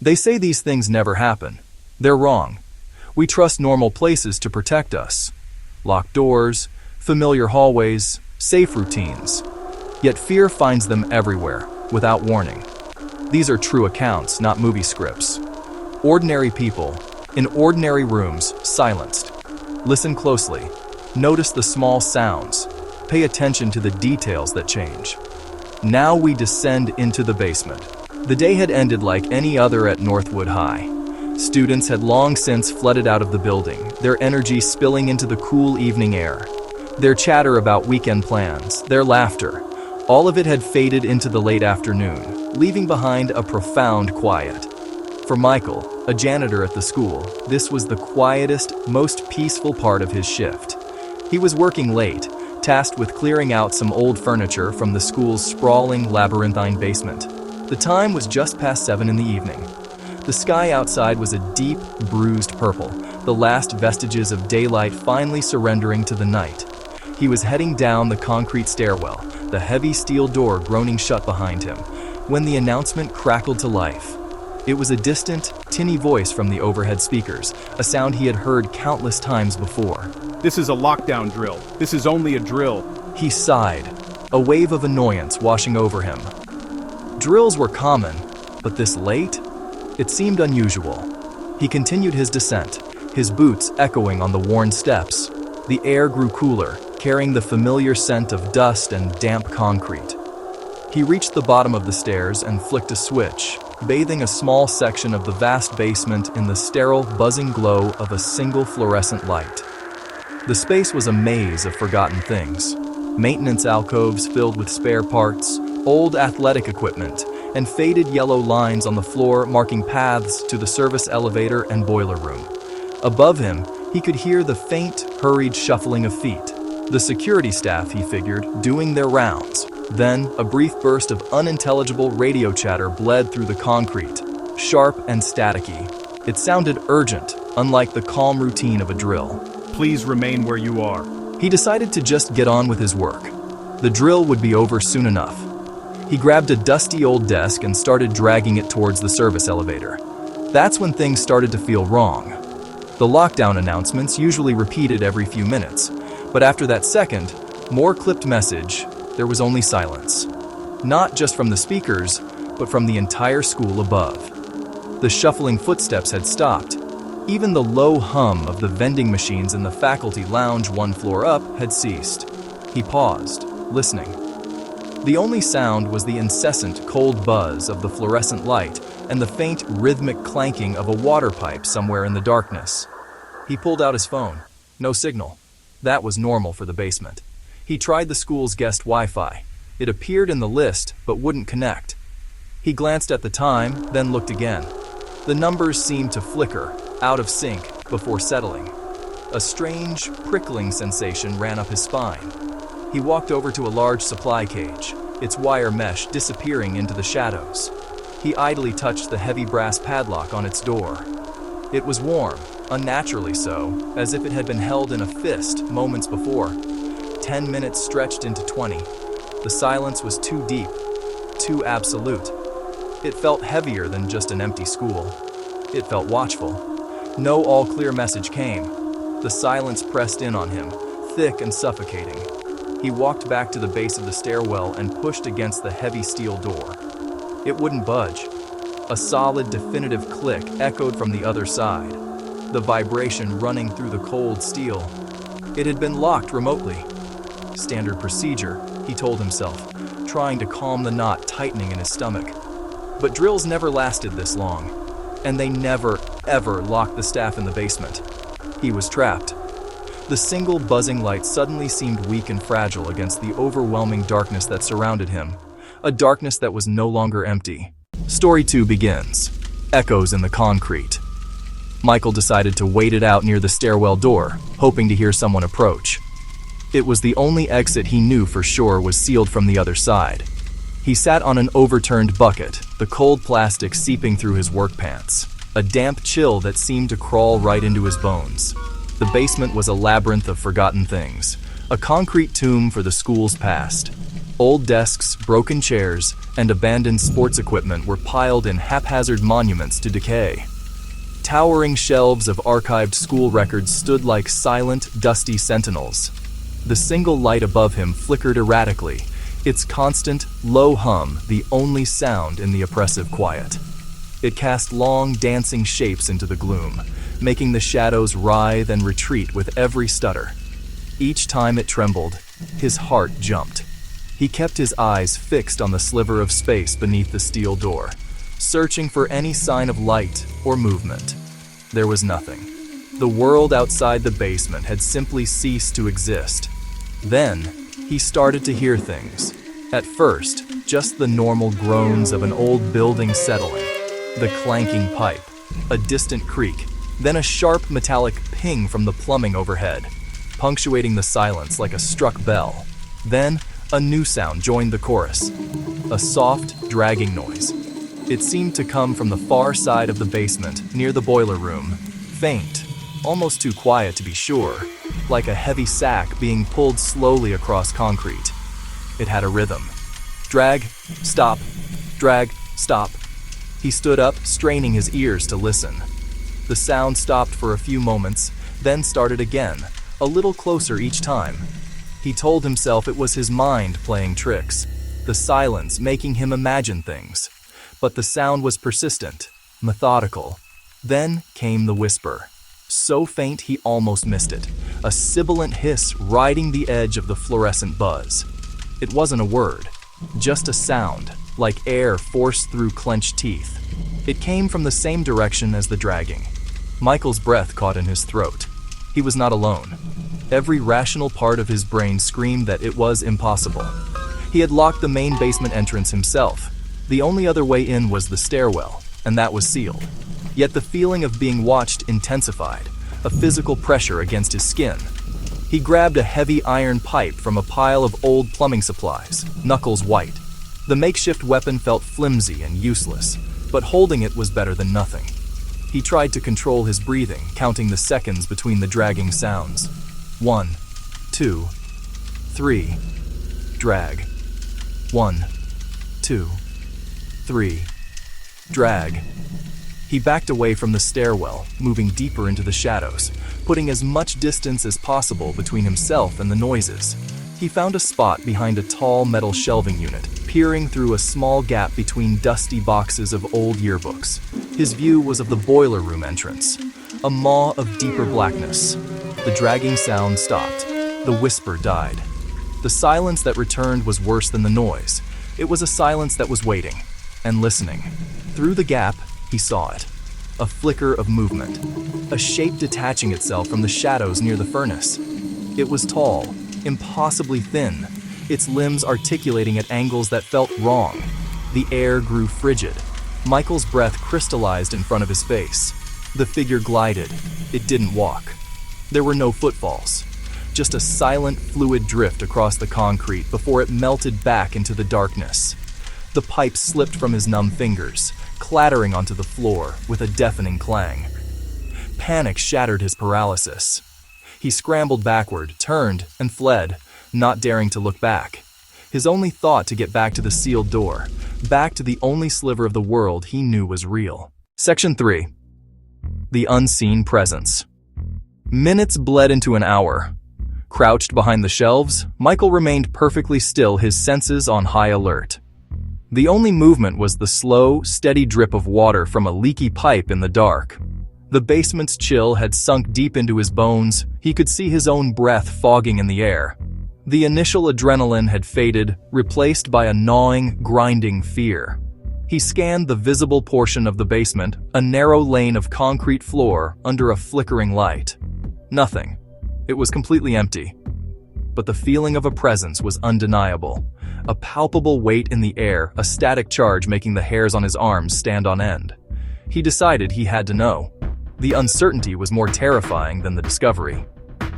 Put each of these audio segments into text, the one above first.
They say these things never happen. They're wrong. We trust normal places to protect us. Locked doors, familiar hallways, safe routines. Yet fear finds them everywhere, without warning. These are true accounts, not movie scripts. Ordinary people, in ordinary rooms, silenced. Listen closely. Notice the small sounds. Pay attention to the details that change. Now we descend into the basement. The day had ended like any other at Northwood High. Students had long since flooded out of the building, their energy spilling into the cool evening air. Their chatter about weekend plans, their laughter, all of it had faded into the late afternoon, leaving behind a profound quiet. For Michael, a janitor at the school, this was the quietest, most peaceful part of his shift. He was working late, tasked with clearing out some old furniture from the school's sprawling labyrinthine basement. The time was just past 7 in the evening. The sky outside was a deep, bruised purple, the last vestiges of daylight finally surrendering to the night. He was heading down the concrete stairwell, the heavy steel door groaning shut behind him, when the announcement crackled to life. It was a distant, tinny voice from the overhead speakers, a sound he had heard countless times before. This is a lockdown drill. This is only a drill. He sighed, a wave of annoyance washing over him. Drills were common, but this late? It seemed unusual. He continued his descent, his boots echoing on the worn steps. The air grew cooler, carrying the familiar scent of dust and damp concrete. He reached the bottom of the stairs and flicked a switch, bathing a small section of the vast basement in the sterile, buzzing glow of a single fluorescent light. The space was a maze of forgotten things. Maintenance alcoves filled with spare parts, old athletic equipment, and faded yellow lines on the floor marking paths to the service elevator and boiler room. Above him, he could hear the faint, hurried shuffling of feet. The security staff, he figured, doing their rounds. Then, a brief burst of unintelligible radio chatter bled through the concrete, sharp and staticky. It sounded urgent, unlike the calm routine of a drill. Please remain where you are. He decided to just get on with his work. The drill would be over soon enough. He grabbed a dusty old desk and started dragging it towards the service elevator. That's when things started to feel wrong. The lockdown announcements usually repeated every few minutes, but after that second, more clipped message, there was only silence. Not just from the speakers, but from the entire school above. The shuffling footsteps had stopped. Even the low hum of the vending machines in the faculty lounge one floor up had ceased. He paused, listening. The only sound was the incessant cold buzz of the fluorescent light and the faint rhythmic clanking of a water pipe somewhere in the darkness. He pulled out his phone. No signal. That was normal for the basement. He tried the school's guest Wi-Fi. It appeared in the list, but wouldn't connect. He glanced at the time, then looked again. The numbers seemed to flicker, out of sync, before settling. A strange, prickling sensation ran up his spine. He walked over to a large supply cage, its wire mesh disappearing into the shadows. He idly touched the heavy brass padlock on its door. It was warm, unnaturally so, as if it had been held in a fist moments before. 10 minutes stretched into 20. The silence was too deep, too absolute. It felt heavier than just an empty school. It felt watchful. No all-clear message came. The silence pressed in on him, thick and suffocating. He walked back to the base of the stairwell and pushed against the heavy steel door. It wouldn't budge. A solid, definitive click echoed from the other side, the vibration running through the cold steel. It had been locked remotely. Standard procedure, he told himself, trying to calm the knot tightening in his stomach. But drills never lasted this long, and they never, ever locked the staff in the basement. He was trapped. The single buzzing light suddenly seemed weak and fragile against the overwhelming darkness that surrounded him, a darkness that was no longer empty. Story 2 begins. Echoes in the concrete. Michael decided to wait it out near the stairwell door, hoping to hear someone approach. It was the only exit he knew for sure was sealed from the other side. He sat on an overturned bucket, the cold plastic seeping through his work pants, a damp chill that seemed to crawl right into his bones. The basement was a labyrinth of forgotten things, a concrete tomb for the school's past. Old desks, broken chairs, and abandoned sports equipment were piled in haphazard monuments to decay. Towering shelves of archived school records stood like silent, dusty sentinels. The single light above him flickered erratically, its constant, low hum the only sound in the oppressive quiet. It cast long, dancing shapes into the gloom, making the shadows writhe and retreat with every stutter. Each time it trembled, his heart jumped. He kept his eyes fixed on the sliver of space beneath the steel door, searching for any sign of light or movement. There was nothing. The world outside the basement had simply ceased to exist. Then, he started to hear things. At first, just the normal groans of an old building settling, the clanking pipe, a distant creak, then a sharp metallic ping from the plumbing overhead, punctuating the silence like a struck bell. Then, a new sound joined the chorus, a soft, dragging noise. It seemed to come from the far side of the basement, near the boiler room, faint, almost too quiet to be sure, like a heavy sack being pulled slowly across concrete. It had a rhythm. Drag, stop, drag, stop. He stood up, straining his ears to listen. The sound stopped for a few moments, then started again, a little closer each time. He told himself it was his mind playing tricks, the silence making him imagine things. But the sound was persistent, methodical. Then came the whisper. So faint he almost missed it, a sibilant hiss riding the edge of the fluorescent buzz. It wasn't a word, just a sound, like air forced through clenched teeth. It came from the same direction as the dragging. Michael's breath caught in his throat. He was not alone. Every rational part of his brain screamed that it was impossible. He had locked the main basement entrance himself. The only other way in was the stairwell, and that was sealed. Yet the feeling of being watched intensified, a physical pressure against his skin. He grabbed a heavy iron pipe from a pile of old plumbing supplies, knuckles white. The makeshift weapon felt flimsy and useless, but holding it was better than nothing. He tried to control his breathing, counting the seconds between the dragging sounds. 1, 2, 3. Drag. 1, 2, 3. Drag. He backed away from the stairwell, moving deeper into the shadows, putting as much distance as possible between himself and the noises. He found a spot behind a tall metal shelving unit, peering through a small gap between dusty boxes of old yearbooks. His view was of the boiler room entrance, a maw of deeper blackness. The dragging sound stopped. The whisper died. The silence that returned was worse than the noise. It was a silence that was waiting and listening. Through the gap, he saw it. A flicker of movement. A shape detaching itself from the shadows near the furnace. It was tall, impossibly thin, its limbs articulating at angles that felt wrong. The air grew frigid. Michael's breath crystallized in front of his face. The figure glided. It didn't walk. There were no footfalls. Just a silent, fluid drift across the concrete before it melted back into the darkness. The pipe slipped from his numb fingers, clattering onto the floor with a deafening clang. Panic shattered his paralysis. He scrambled backward, turned, and fled, not daring to look back. His only thought to get back to the sealed door, back to the only sliver of the world he knew was real. Section 3. The Unseen Presence. Minutes bled into an hour. Crouched behind the shelves, Michael remained perfectly still, his senses on high alert. The only movement was the slow, steady drip of water from a leaky pipe in the dark. The basement's chill had sunk deep into his bones. He could see his own breath fogging in the air. The initial adrenaline had faded, replaced by a gnawing, grinding fear. He scanned the visible portion of the basement, a narrow lane of concrete floor under a flickering light. Nothing. It was completely empty. But the feeling of a presence was undeniable. A palpable weight in the air, a static charge making the hairs on his arms stand on end. He decided he had to know. The uncertainty was more terrifying than the discovery.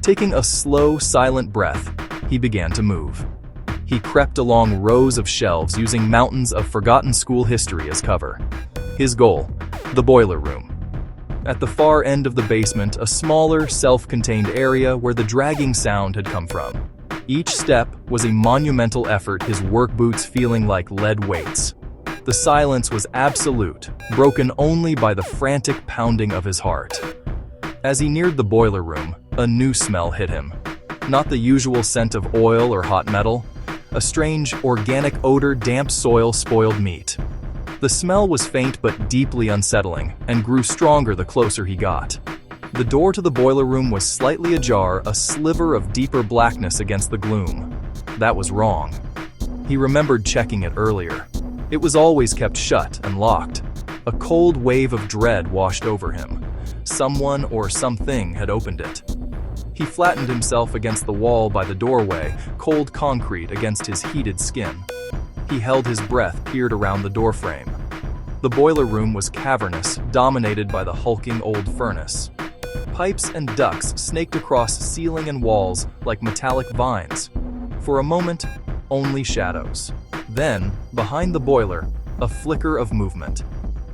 Taking a slow, silent breath, he began to move. He crept along rows of shelves using mountains of forgotten school history as cover. His goal, the boiler room. At the far end of the basement, a smaller, self-contained area where the dragging sound had come from. Each step was a monumental effort, his work boots feeling like lead weights. The silence was absolute, broken only by the frantic pounding of his heart. As he neared the boiler room, a new smell hit him. Not the usual scent of oil or hot metal, a strange, organic odor, damp soil, spoiled meat. The smell was faint but deeply unsettling, and grew stronger the closer he got. The door to the boiler room was slightly ajar, a sliver of deeper blackness against the gloom. That was wrong. He remembered checking it earlier. It was always kept shut and locked. A cold wave of dread washed over him. Someone or something had opened it. He flattened himself against the wall by the doorway, cold concrete against his heated skin. He held his breath, peered around the doorframe. The boiler room was cavernous, dominated by the hulking old furnace. Pipes and ducts snaked across ceiling and walls like metallic vines. For a moment, only shadows. Then, behind the boiler, a flicker of movement.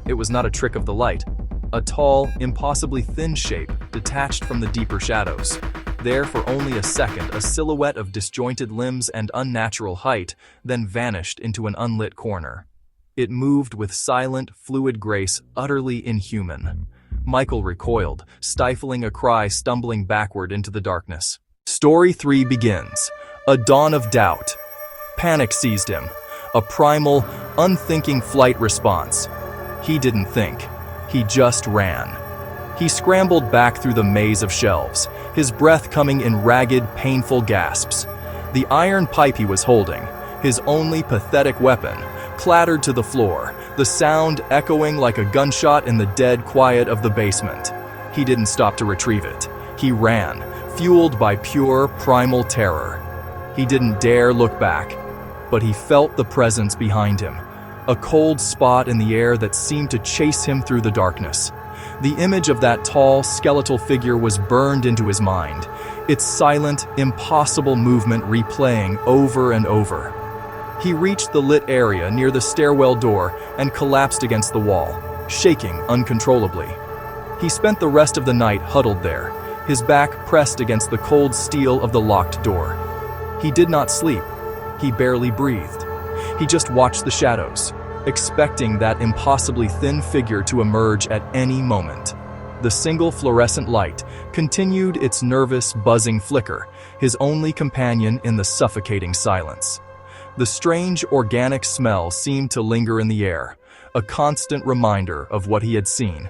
It was not a trick of the light. A tall, impossibly thin shape detached from the deeper shadows. There for only a second, a silhouette of disjointed limbs and unnatural height, then vanished into an unlit corner. It moved with silent, fluid grace, utterly inhuman. Michael recoiled, stifling a cry, stumbling backward into the darkness. Story 3 begins. A dawn of doubt. Panic seized him. A primal, unthinking flight response. He didn't think. He just ran. He scrambled back through the maze of shelves, his breath coming in ragged, painful gasps. The iron pipe he was holding, his only pathetic weapon, clattered to the floor, the sound echoing like a gunshot in the dead quiet of the basement. He didn't stop to retrieve it. He ran, fueled by pure, primal terror. He didn't dare look back, but he felt the presence behind him, a cold spot in the air that seemed to chase him through the darkness. The image of that tall, skeletal figure was burned into his mind, its silent, impossible movement replaying over and over. He reached the lit area near the stairwell door and collapsed against the wall, shaking uncontrollably. He spent the rest of the night huddled there, his back pressed against the cold steel of the locked door. He did not sleep. He barely breathed. He just watched the shadows, expecting that impossibly thin figure to emerge at any moment. The single fluorescent light continued its nervous, buzzing flicker, his only companion in the suffocating silence. The strange, organic smell seemed to linger in the air, a constant reminder of what he had seen.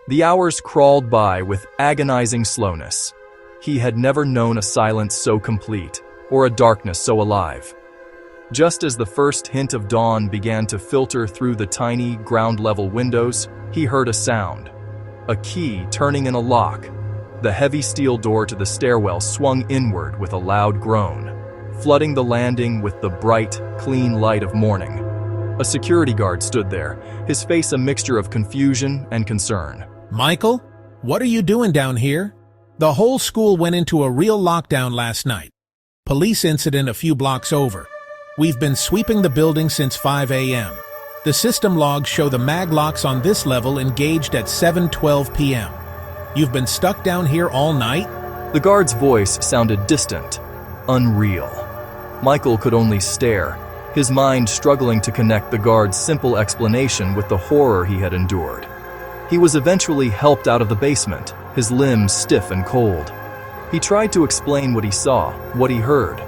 The hours crawled by with agonizing slowness. He had never known a silence so complete, or a darkness so alive. Just as the first hint of dawn began to filter through the tiny, ground-level windows, he heard a sound. A key turning in a lock. The heavy steel door to the stairwell swung inward with a loud groan, flooding the landing with the bright, clean light of morning. A security guard stood there, his face a mixture of confusion and concern. Michael, what are you doing down here? The whole school went into a real lockdown last night. Police incident a few blocks over. We've been sweeping the building since 5 a.m. The system logs show the mag locks on this level engaged at 7:12 p.m. You've been stuck down here all night? The guard's voice sounded distant, unreal. Michael could only stare, his mind struggling to connect the guard's simple explanation with the horror he had endured. He was eventually helped out of the basement, his limbs stiff and cold. He tried to explain what he saw, what he heard.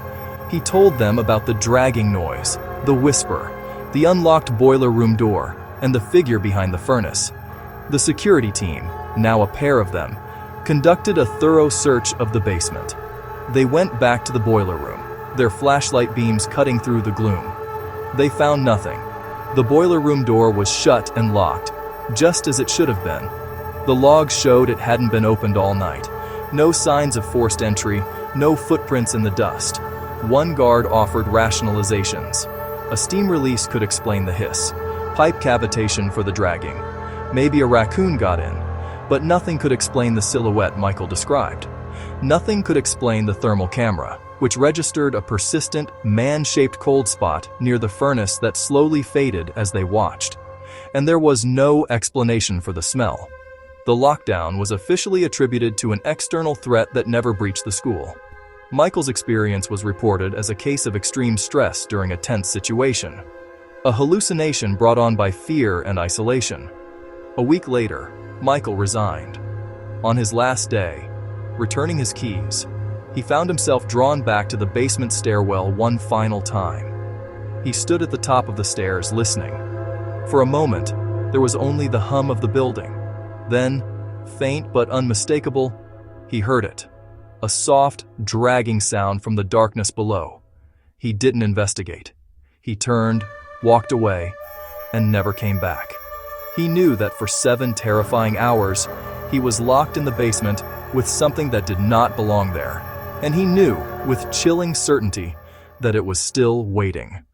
He told them about the dragging noise, the whisper, the unlocked boiler room door, and the figure behind the furnace. The security team, now a pair of them, conducted a thorough search of the basement. They went back to the boiler room, their flashlight beams cutting through the gloom. They found nothing. The boiler room door was shut and locked, just as it should have been. The logs showed it hadn't been opened all night. No signs of forced entry, no footprints in the dust. One guard offered rationalizations. A steam release could explain the hiss, pipe cavitation for the dragging. Maybe a raccoon got in, but nothing could explain the silhouette Michael described. Nothing could explain the thermal camera, which registered a persistent, man-shaped cold spot near the furnace that slowly faded as they watched. And there was no explanation for the smell. The lockdown was officially attributed to an external threat that never breached the school. Michael's experience was reported as a case of extreme stress during a tense situation, a hallucination brought on by fear and isolation. A week later, Michael resigned. On his last day, returning his keys, he found himself drawn back to the basement stairwell one final time. He stood at the top of the stairs listening. For a moment, there was only the hum of the building. Then, faint but unmistakable, he heard it. A soft, dragging sound from the darkness below. He didn't investigate. He turned, walked away, and never came back. He knew that for 7 terrifying hours, he was locked in the basement with something that did not belong there. And he knew, with chilling certainty, that it was still waiting.